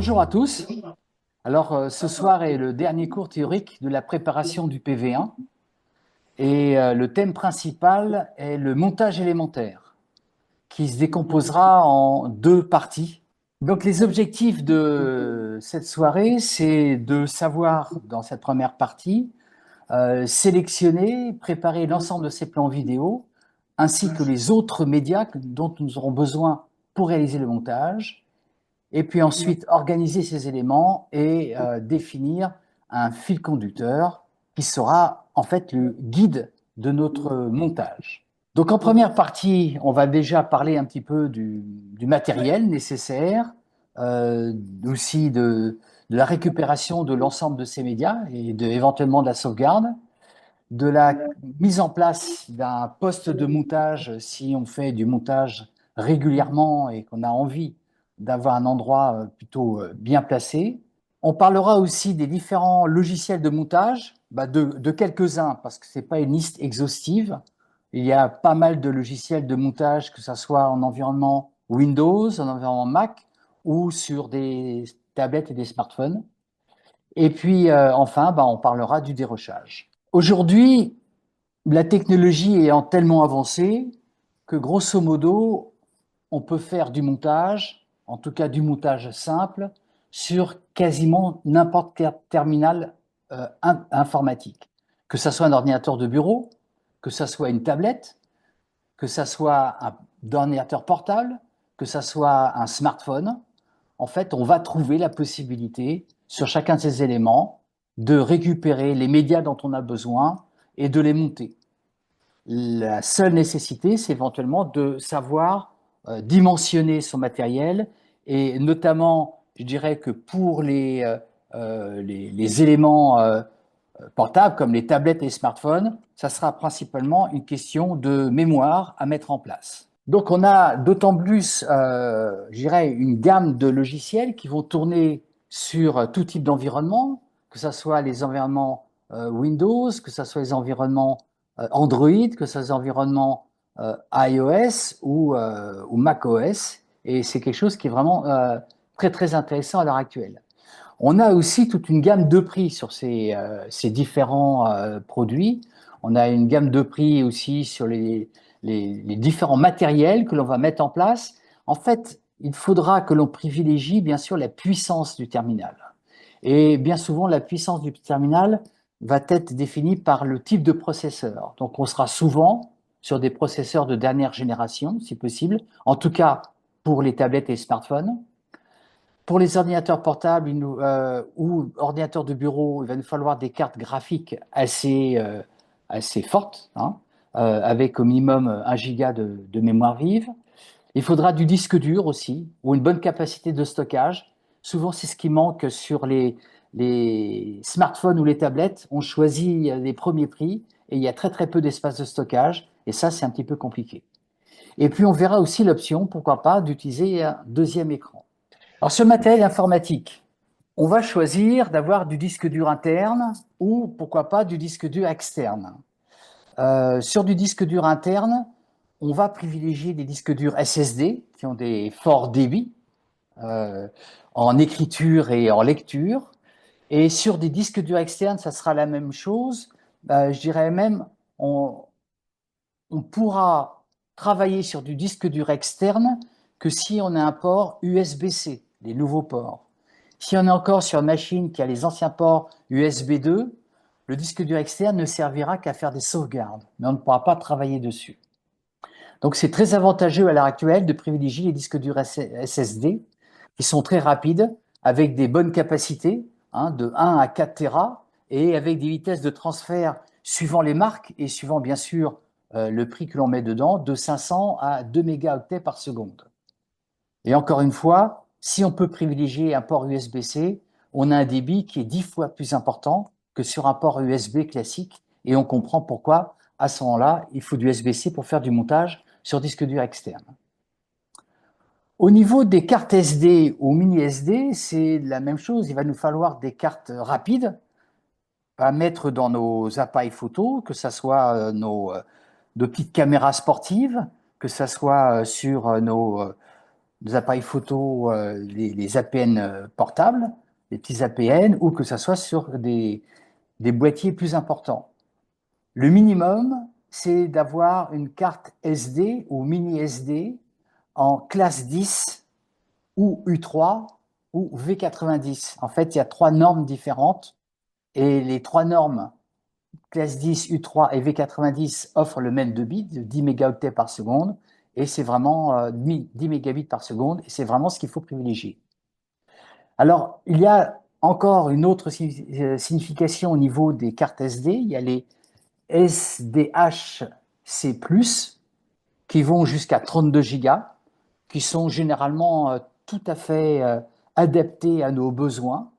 Bonjour à tous. Alors, ce soir est le dernier cours théorique de la préparation du PV1 et le thème principal est le montage élémentaire qui se décomposera en deux parties. Donc, les objectifs de cette soirée, c'est de savoir, dans cette première partie, sélectionner, préparer l'ensemble de ces plans vidéo ainsi que les autres médias dont nous aurons besoin pour réaliser le montage. Et puis ensuite organiser ces éléments et définir un fil conducteur qui sera en fait le guide de notre montage. Donc en première partie, on va déjà parler un petit peu du matériel nécessaire, aussi de la récupération de l'ensemble de ces médias et éventuellement de la sauvegarde, de la mise en place d'un poste de montage si on fait du montage régulièrement et qu'on a envie d'avoir un endroit plutôt bien placé. On parlera aussi des différents logiciels de montage, de quelques-uns, parce que ce n'est pas une liste exhaustive. Il y a pas mal de logiciels de montage, que ce soit en environnement Windows, en environnement Mac ou sur des tablettes et des smartphones. Et puis enfin, on parlera du dérochage. Aujourd'hui, la technologie ayant tellement avancé que grosso modo, on peut faire du montage, en tout cas du montage simple, sur quasiment n'importe quel terminal informatique. Que ce soit un ordinateur de bureau, que ce soit une tablette, que ce soit un ordinateur portable, que ce soit un smartphone. En fait, on va trouver la possibilité, sur chacun de ces éléments, de récupérer les médias dont on a besoin et de les monter. La seule nécessité, c'est éventuellement de savoir dimensionner son matériel et notamment, je dirais que pour les éléments portables comme les tablettes et les smartphones, ça sera principalement une question de mémoire à mettre en place. Donc on a d'autant plus, je dirais, une gamme de logiciels qui vont tourner sur tout type d'environnement, que ce soit les environnements Windows, que ce soit les environnements Android, que ce soit les environnements iOS ou macOS. Et c'est quelque chose qui est vraiment très très intéressant à l'heure actuelle. On a aussi toute une gamme de prix sur ces différents produits. On a une gamme de prix aussi sur les différents matériels que l'on va mettre en place. En fait, il faudra que l'on privilégie bien sûr la puissance du terminal. Et bien souvent, la puissance du terminal va être définie par le type de processeur. Donc, on sera souvent sur des processeurs de dernière génération, si possible, en tout cas pour les tablettes et les smartphones. Pour les ordinateurs portables ou ordinateurs de bureau, il va nous falloir des cartes graphiques assez fortes, hein, avec au minimum 1 giga de mémoire vive. Il faudra du disque dur aussi, ou une bonne capacité de stockage. Souvent, c'est ce qui manque sur les smartphones ou les tablettes. On choisit les premiers prix et il y a très très peu d'espace de stockage. Et ça, c'est un petit peu compliqué. Et puis, on verra aussi l'option, pourquoi pas, d'utiliser un deuxième écran. Alors, ce matériel informatique, on va choisir d'avoir du disque dur interne ou, pourquoi pas, du disque dur externe. Sur du disque dur interne, on va privilégier des disques durs SSD qui ont des forts débits en écriture et en lecture. Et sur des disques durs externes, ça sera la même chose. Je dirais même, on pourra travailler sur du disque dur externe que si on a un port USB-C, les nouveaux ports. Si on est encore sur une machine qui a les anciens ports USB 2, le disque dur externe ne servira qu'à faire des sauvegardes, mais on ne pourra pas travailler dessus. Donc c'est très avantageux à l'heure actuelle de privilégier les disques durs SSD qui sont très rapides, avec des bonnes capacités, hein, de 1 à 4 Tera, et avec des vitesses de transfert suivant les marques et suivant bien sûr le prix que l'on met dedans, de 500 à 2 mégaoctets par seconde. Et encore une fois, si on peut privilégier un port USB-C, on a un débit qui est 10 fois plus important que sur un port USB classique, et on comprend pourquoi, à ce moment-là, il faut du USB-C pour faire du montage sur disque dur externe. Au niveau des cartes SD ou mini SD, c'est la même chose. Il va nous falloir des cartes rapides à mettre dans nos appareils photo, que ce soit nos petites caméras sportives, que ce soit sur des appareils photo, les APN portables, les petits APN, ou que ce soit sur des boîtiers plus importants. Le minimum, c'est d'avoir une carte SD ou mini SD en classe 10 ou U3 ou V90. En fait, il y a 3 normes différentes et les 3 normes classe 10, U3 et V90 offrent le même débit de 10 mégaoctets par seconde et c'est vraiment 10 mégabits par seconde et c'est vraiment ce qu'il faut privilégier. Alors, il y a encore une autre signification au niveau des cartes SD. Il y a les SDHC+, qui vont jusqu'à 32 gigas, qui sont généralement tout à fait adaptés à nos besoins.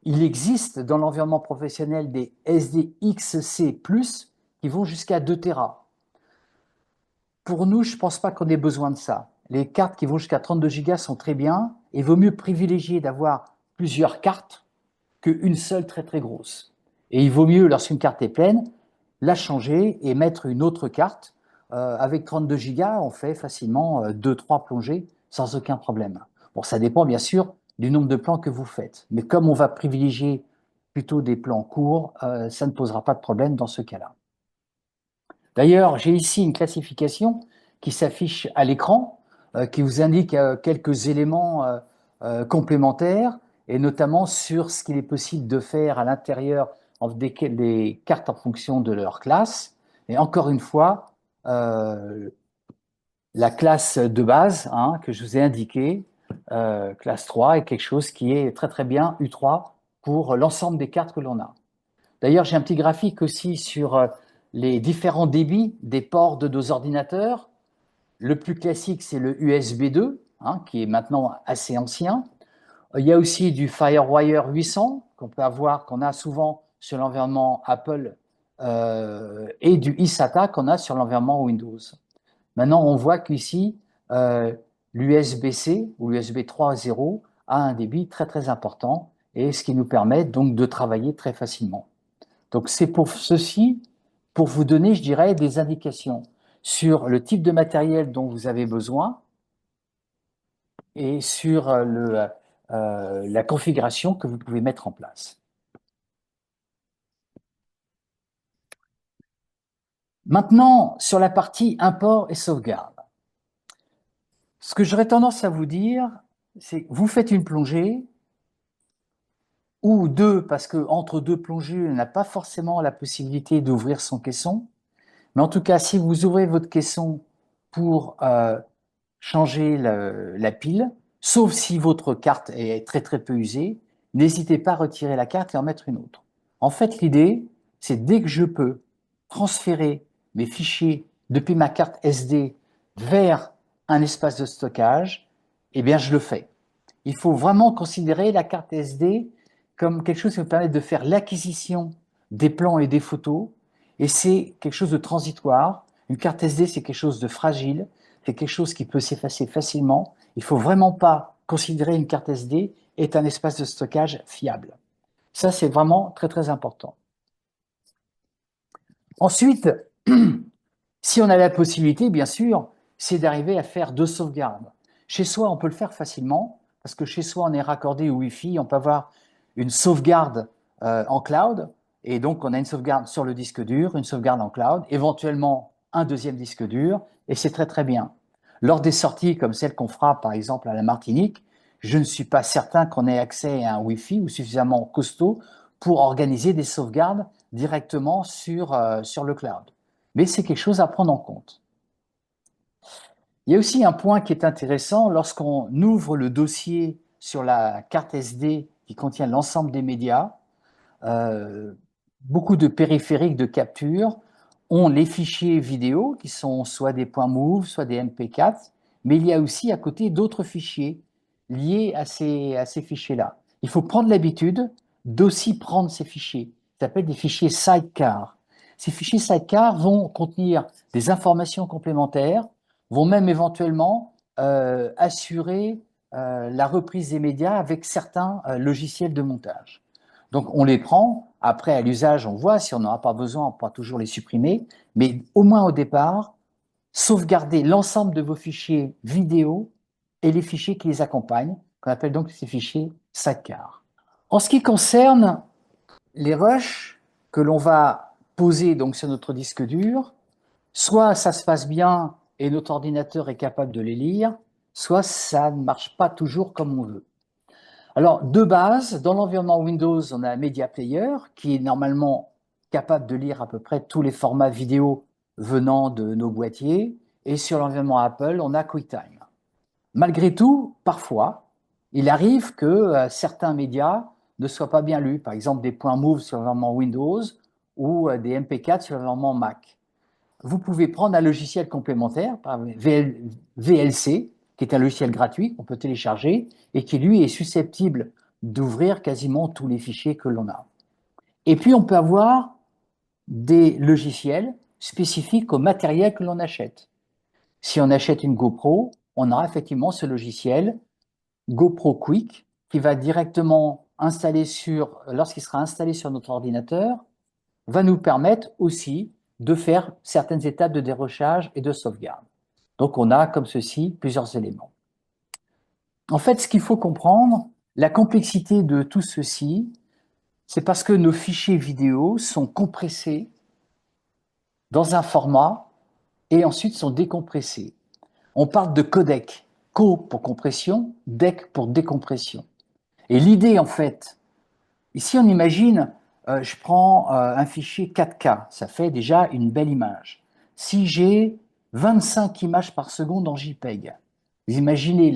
Il existe dans l'environnement professionnel des SDXC+, qui vont jusqu'à 2 Tera. Pour nous, je ne pense pas qu'on ait besoin de ça. Les cartes qui vont jusqu'à 32 gigas sont très bien, et il vaut mieux privilégier d'avoir plusieurs cartes qu'une seule très très grosse. Et il vaut mieux, lorsqu'une carte est pleine, la changer et mettre une autre carte. Avec 32 gigas, on fait facilement 2-3 plongées sans aucun problème. Bon, ça dépend bien sûr du nombre de plans que vous faites. Mais comme on va privilégier plutôt des plans courts, ça ne posera pas de problème dans ce cas-là. D'ailleurs, j'ai ici une classification qui s'affiche à l'écran, qui vous indique quelques éléments complémentaires, et notamment sur ce qu'il est possible de faire à l'intérieur des cartes en fonction de leur classe. Et encore une fois, la classe de base que je vous ai indiquée, classe 3, est quelque chose qui est très très bien U3 pour l'ensemble des cartes que l'on a. D'ailleurs, j'ai un petit graphique aussi sur les différents débits des ports de nos ordinateurs. Le plus classique, c'est le USB 2, qui est maintenant assez ancien. Il y a aussi du FireWire 800 qu'on peut avoir, qu'on a souvent sur l'environnement Apple, et du eSATA qu'on a sur l'environnement Windows. Maintenant, on voit qu'ici, l'USB-C ou l'USB 3.0 a un débit très très important et ce qui nous permet donc de travailler très facilement. Donc c'est pour ceci, pour vous donner, je dirais, des indications sur le type de matériel dont vous avez besoin et sur la configuration que vous pouvez mettre en place. Maintenant, sur la partie import et sauvegarde. Ce que j'aurais tendance à vous dire, c'est que vous faites une plongée, ou deux, parce qu'entre deux plongées, on n'a pas forcément la possibilité d'ouvrir son caisson. Mais en tout cas, si vous ouvrez votre caisson pour changer la pile, sauf si votre carte est très très peu usée, n'hésitez pas à retirer la carte et en mettre une autre. En fait, l'idée, c'est dès que je peux transférer mes fichiers depuis ma carte SD vers un espace de stockage, eh bien je le fais. Il faut vraiment considérer la carte SD comme quelque chose qui me permet de faire l'acquisition des plans et des photos, et c'est quelque chose de transitoire. Une carte SD, c'est quelque chose de fragile, c'est quelque chose qui peut s'effacer facilement. Il ne faut vraiment pas considérer une carte SD est un espace de stockage fiable. Ça, c'est vraiment très, très important. Ensuite, si on a la possibilité, bien sûr, c'est d'arriver à faire 2 sauvegardes. Chez soi, on peut le faire facilement, parce que chez soi, on est raccordé au Wi-Fi, on peut avoir une sauvegarde en cloud, et donc on a une sauvegarde sur le disque dur, une sauvegarde en cloud, éventuellement un deuxième disque dur, et c'est très très bien. Lors des sorties comme celle qu'on fera par exemple à la Martinique, je ne suis pas certain qu'on ait accès à un Wi-Fi ou suffisamment costaud pour organiser des sauvegardes directement sur le cloud. Mais c'est quelque chose à prendre en compte. Il y a aussi un point qui est intéressant lorsqu'on ouvre le dossier sur la carte SD qui contient l'ensemble des médias. Beaucoup de périphériques de capture ont les fichiers vidéo qui sont soit des points MOV, soit des MP4, mais il y a aussi à côté d'autres fichiers liés à ces fichiers-là. Il faut prendre l'habitude d'aussi prendre ces fichiers. Ça s'appelle des fichiers sidecar. Ces fichiers sidecar vont contenir des informations complémentaires, vont même éventuellement assurer la reprise des médias avec certains logiciels de montage. Donc on les prend, après à l'usage on voit, si on n'en a pas besoin on pourra toujours les supprimer, mais au moins au départ, sauvegardez l'ensemble de vos fichiers vidéo et les fichiers qui les accompagnent, qu'on appelle donc ces fichiers sidecar. En ce qui concerne les rushs que l'on va poser donc sur notre disque dur, soit ça se passe bien et notre ordinateur est capable de les lire, soit ça ne marche pas toujours comme on veut. Alors, de base, dans l'environnement Windows, on a un Media Player qui est normalement capable de lire à peu près tous les formats vidéo venant de nos boîtiers. Et sur l'environnement Apple, on a QuickTime. Malgré tout, parfois, il arrive que certains médias ne soient pas bien lus. Par exemple, des points move sur l'environnement Windows ou des MP4 sur l'environnement Mac. Vous pouvez prendre un logiciel complémentaire, VLC, qui est un logiciel gratuit qu'on peut télécharger et qui, lui, est susceptible d'ouvrir quasiment tous les fichiers que l'on a. Et puis, on peut avoir des logiciels spécifiques au matériel que l'on achète. Si on achète une GoPro, on aura effectivement ce logiciel GoPro Quick qui va directement installer lorsqu'il sera installé sur notre ordinateur, va nous permettre aussi de faire certaines étapes de dérochage et de sauvegarde. Donc on a comme ceci plusieurs éléments. En fait, ce qu'il faut comprendre, la complexité de tout ceci, c'est parce que nos fichiers vidéo sont compressés dans un format et ensuite sont décompressés. On parle de codec, co pour compression, dec pour décompression. Et l'idée, en fait, ici on imagine, je prends un fichier 4K, ça fait déjà une belle image. Si j'ai 25 images par seconde en JPEG, vous imaginez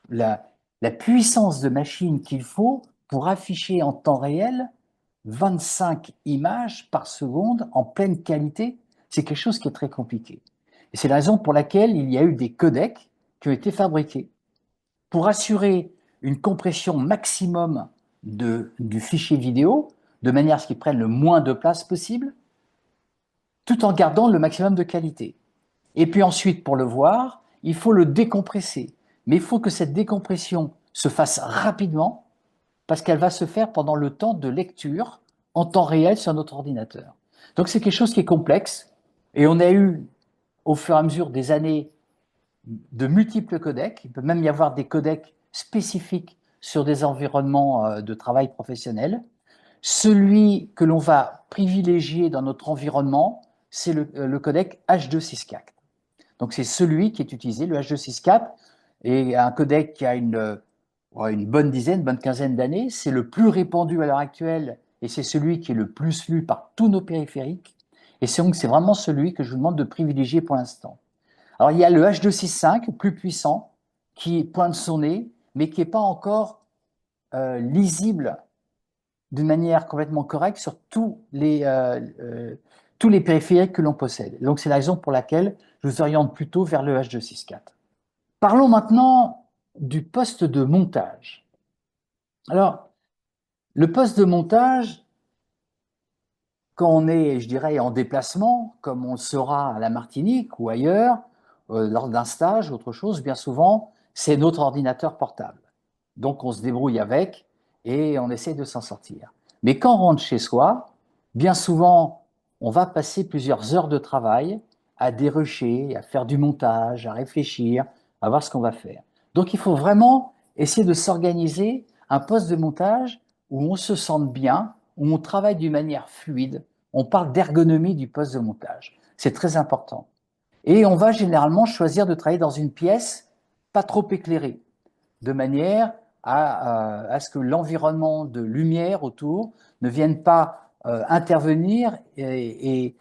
la puissance de machine qu'il faut pour afficher en temps réel 25 images par seconde en pleine qualité. C'est quelque chose qui est très compliqué. Et c'est la raison pour laquelle il y a eu des codecs qui ont été fabriqués pour assurer une compression maximum du fichier vidéo, de manière à ce qu'il prenne le moins de place possible, tout en gardant le maximum de qualité. Et puis ensuite, pour le voir, il faut le décompresser. Mais il faut que cette décompression se fasse rapidement, parce qu'elle va se faire pendant le temps de lecture en temps réel sur notre ordinateur. Donc c'est quelque chose qui est complexe, et on a eu, au fur et à mesure des années, de multiples codecs. Il peut même y avoir des codecs spécifiques sur des environnements de travail professionnel. Celui que l'on va privilégier dans notre environnement, c'est le codec H264. Donc c'est celui qui est utilisé, le H264, et un codec qui a une bonne dizaine, bonne quinzaine d'années. C'est le plus répandu à l'heure actuelle et c'est celui qui est le plus lu par tous nos périphériques. Et donc c'est vraiment celui que je vous demande de privilégier pour l'instant. Alors, il y a le H265, plus puissant, qui pointe son nez, mais qui n'est pas encore lisible d'une manière complètement correcte sur tous les périphériques que l'on possède. Donc, c'est la raison pour laquelle je vous oriente plutôt vers le H264. Parlons maintenant du poste de montage. Alors, le poste de montage, quand on est, je dirais, en déplacement, comme on le sera à la Martinique ou ailleurs, lors d'un stage ou autre chose, bien souvent, c'est notre ordinateur portable. Donc, on se débrouille avec et on essaie de s'en sortir. Mais quand on rentre chez soi, bien souvent, on va passer plusieurs heures de travail à dérocher, à faire du montage, à réfléchir, à voir ce qu'on va faire. Donc, il faut vraiment essayer de s'organiser un poste de montage où on se sente bien, où on travaille d'une manière fluide. On parle d'ergonomie du poste de montage. C'est très important. Et on va généralement choisir de travailler dans une pièce pas trop éclairée, de manière à ce que l'environnement de lumière autour ne vienne pas intervenir et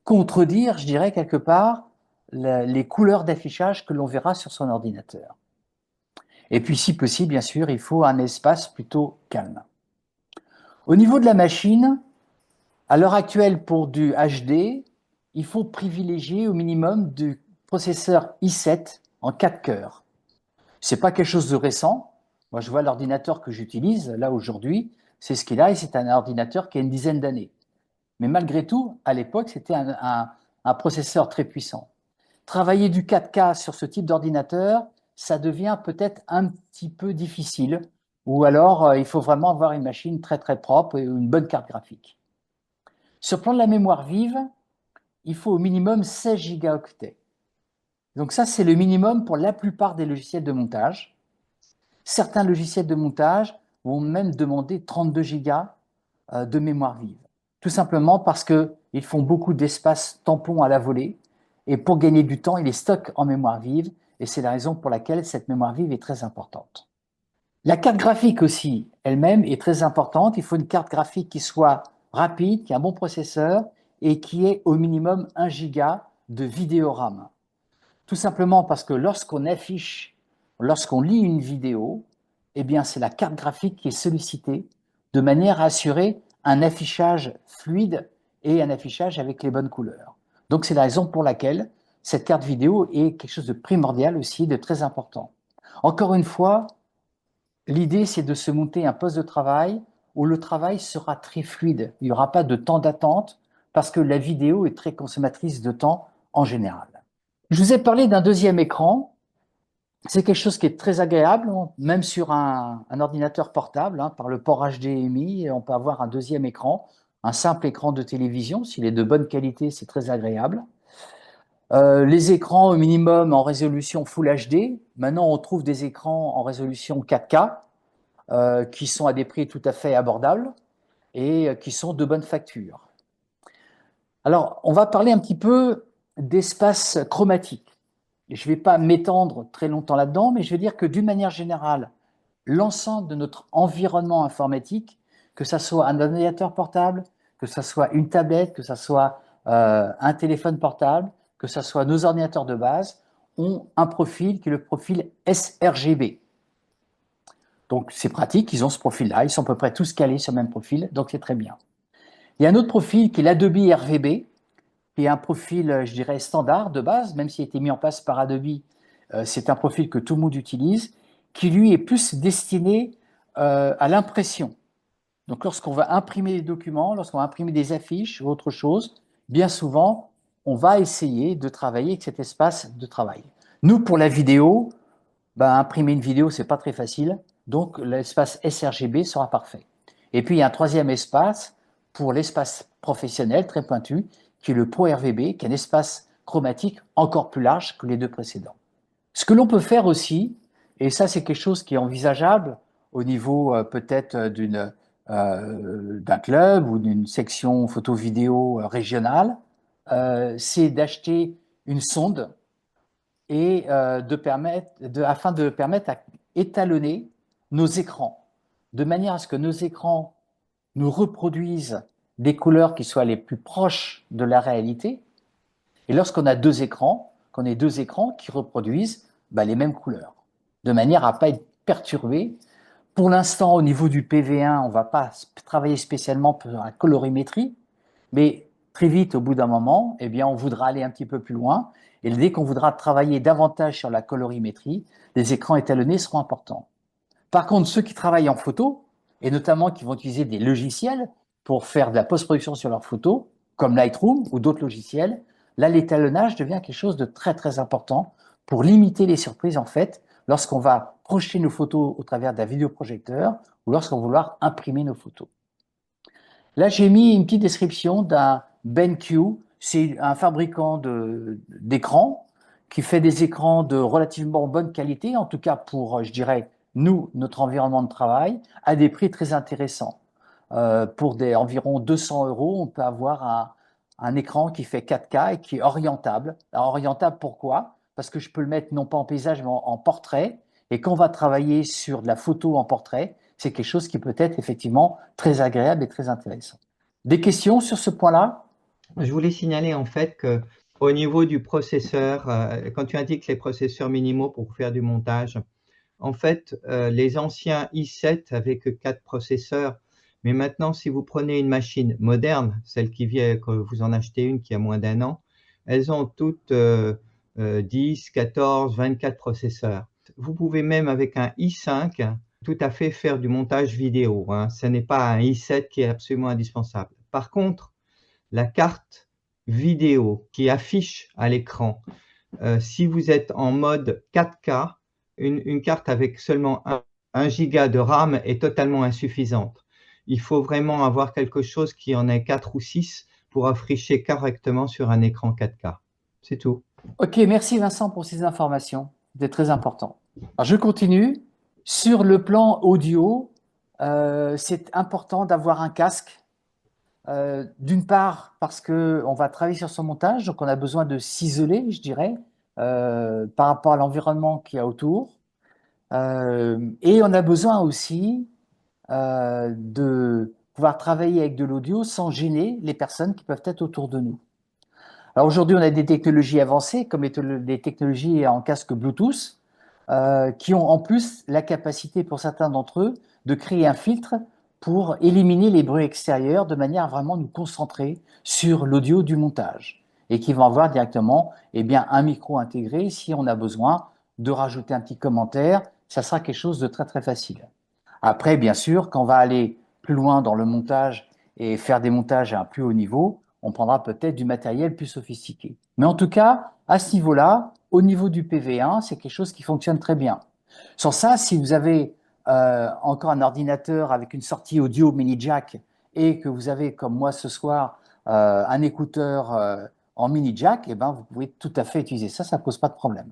contredire, je dirais, quelque part, les couleurs d'affichage que l'on verra sur son ordinateur. Et puis, si possible, bien sûr, il faut un espace plutôt calme. Au niveau de la machine, à l'heure actuelle, pour du HD, il faut privilégier au minimum du processeur i7 en 4 cœurs. Ce n'est pas quelque chose de récent. Moi, je vois l'ordinateur que j'utilise, là, aujourd'hui, c'est ce qu'il a, et c'est un ordinateur qui a une dizaine d'années. Mais malgré tout, à l'époque, c'était un processeur très puissant. Travailler du 4K sur ce type d'ordinateur, ça devient peut-être un petit peu difficile, ou alors il faut vraiment avoir une machine très très propre et une bonne carte graphique. Sur le plan de la mémoire vive, il faut au minimum 16 gigaoctets. Donc ça, c'est le minimum pour la plupart des logiciels de montage. Certains logiciels de montage vont même demander 32 gigas de mémoire vive. Tout simplement parce qu'ils font beaucoup d'espace tampon à la volée. Et pour gagner du temps, ils les stockent en mémoire vive. Et c'est la raison pour laquelle cette mémoire vive est très importante. La carte graphique aussi, elle-même, est très importante. Il faut une carte graphique qui soit rapide, qui ait un bon processeur et qui ait au minimum 1 giga de vidéo RAM. Tout simplement parce que lorsqu'on affiche, lorsqu'on lit une vidéo, eh bien, c'est la carte graphique qui est sollicitée de manière à assurer un affichage fluide et un affichage avec les bonnes couleurs. Donc, c'est la raison pour laquelle cette carte vidéo est quelque chose de primordial aussi, de très important. Encore une fois, l'idée, c'est de se monter un poste de travail où le travail sera très fluide. Il n'y aura pas de temps d'attente parce que la vidéo est très consommatrice de temps en général. Je vous ai parlé d'un deuxième écran. C'est quelque chose qui est très agréable, même sur un ordinateur portable, hein, par le port HDMI, on peut avoir un deuxième écran, un simple écran de télévision. S'il est de bonne qualité, c'est très agréable. Les écrans au minimum en résolution Full HD. Maintenant, on trouve des écrans en résolution 4K qui sont à des prix tout à fait abordables et qui sont de bonne facture. Alors, on va parler un petit peu d'espace chromatique. Je ne vais pas m'étendre très longtemps là-dedans, mais je vais dire que d'une manière générale, l'ensemble de notre environnement informatique, que ce soit un ordinateur portable, que ce soit une tablette, que ce soit un téléphone portable, que ce soit nos ordinateurs de base, ont un profil qui est le profil sRGB. Donc c'est pratique, ils ont ce profil-là, ils sont à peu près tous calés sur le même profil, donc c'est très bien. Il y a un autre profil qui est l'Adobe RVB, qui est un profil, je dirais, standard de base, même s'il a été mis en place par Adobe, c'est un profil que tout le monde utilise, qui lui est plus destiné à l'impression. Donc lorsqu'on va imprimer des documents, lorsqu'on va imprimer des affiches ou autre chose, bien souvent, on va essayer de travailler avec cet espace de travail. Nous, pour la vidéo, imprimer une vidéo, c'est pas très facile, donc l'espace sRGB sera parfait. Et puis il y a un troisième espace pour l'espace professionnel très pointu, qui est le ProRVB, qui est un espace chromatique encore plus large que les deux précédents. Ce que l'on peut faire aussi, et ça c'est quelque chose qui est envisageable au niveau peut-être d'un club ou d'une section photo-vidéo régionale, c'est d'acheter une sonde et afin de permettre à étalonner nos écrans, de manière à ce que nos écrans nous reproduisent des couleurs qui soient les plus proches de la réalité. Et lorsqu'on a deux écrans, qu'on ait deux écrans qui reproduisent les mêmes couleurs, de manière à ne pas être perturbé. Pour l'instant, au niveau du PV1, on ne va pas travailler spécialement pour la colorimétrie, mais très vite, au bout d'un moment, eh bien, on voudra aller un petit peu plus loin. Et dès qu'on voudra travailler davantage sur la colorimétrie, les écrans étalonnés seront importants. Par contre, ceux qui travaillent en photo, et notamment qui vont utiliser des logiciels pour faire de la post-production sur leurs photos, comme Lightroom ou d'autres logiciels, là, l'étalonnage devient quelque chose de très, très important pour limiter les surprises, en fait, lorsqu'on va projeter nos photos au travers d'un vidéoprojecteur ou lorsqu'on va vouloir imprimer nos photos. Là, j'ai mis une petite description d'un BenQ. C'est un fabricant d'écrans qui fait des écrans de relativement bonne qualité, en tout cas pour, je dirais, nous, notre environnement de travail, à des prix très intéressants. Pour environ 200 €, on peut avoir un écran qui fait 4K et qui est orientable. Alors, orientable, pourquoi? Parce que je peux le mettre non pas en paysage, mais en portrait. Et quand on va travailler sur de la photo en portrait, c'est quelque chose qui peut être effectivement très agréable et très intéressant. Des questions sur ce point-là? Je voulais signaler en fait que au niveau du processeur, quand tu indiques les processeurs minimaux pour faire du montage, en fait, les anciens i7 avaient que 4 processeurs, mais maintenant, si vous prenez une machine moderne, celle qui vient, que vous en achetez une qui a moins d'un an, elles ont toutes 10, 14, 24 processeurs. Vous pouvez même avec un i5 tout à fait faire du montage vidéo, hein. Ce n'est pas un i7 qui est absolument indispensable. Par contre, la carte vidéo qui affiche à l'écran, si vous êtes en mode 4K, une carte avec seulement 1 giga de RAM est totalement insuffisante. Il faut vraiment avoir quelque chose qui en ait 4 ou 6 pour afficher correctement sur un écran 4K. C'est tout. Ok, merci Vincent pour ces informations. C'était très important. Alors, je continue. Sur le plan audio, c'est important d'avoir un casque. D'une part, parce qu'on va travailler sur son montage, donc on a besoin de s'isoler, je dirais, par rapport à l'environnement qu'il y a autour. Et on a besoin aussi de pouvoir travailler avec de l'audio sans gêner les personnes qui peuvent être autour de nous. Alors aujourd'hui, on a des technologies avancées, comme les technologies en casque Bluetooth, qui ont en plus la capacité pour certains d'entre eux de créer un filtre pour éliminer les bruits extérieurs de manière à vraiment nous concentrer sur l'audio du montage et qui vont avoir directement eh bien, un micro intégré. Si on a besoin de rajouter un petit commentaire, ça sera quelque chose de très très facile. Après, bien sûr, quand on va aller plus loin dans le montage et faire des montages à un plus haut niveau, on prendra peut-être du matériel plus sophistiqué. Mais en tout cas, à ce niveau-là, au niveau du PV1, c'est quelque chose qui fonctionne très bien. Sans ça, si vous avez encore un ordinateur avec une sortie audio mini jack et que vous avez, comme moi ce soir, un écouteur en mini jack, eh ben, vous pouvez tout à fait utiliser ça, ça ne pose pas de problème.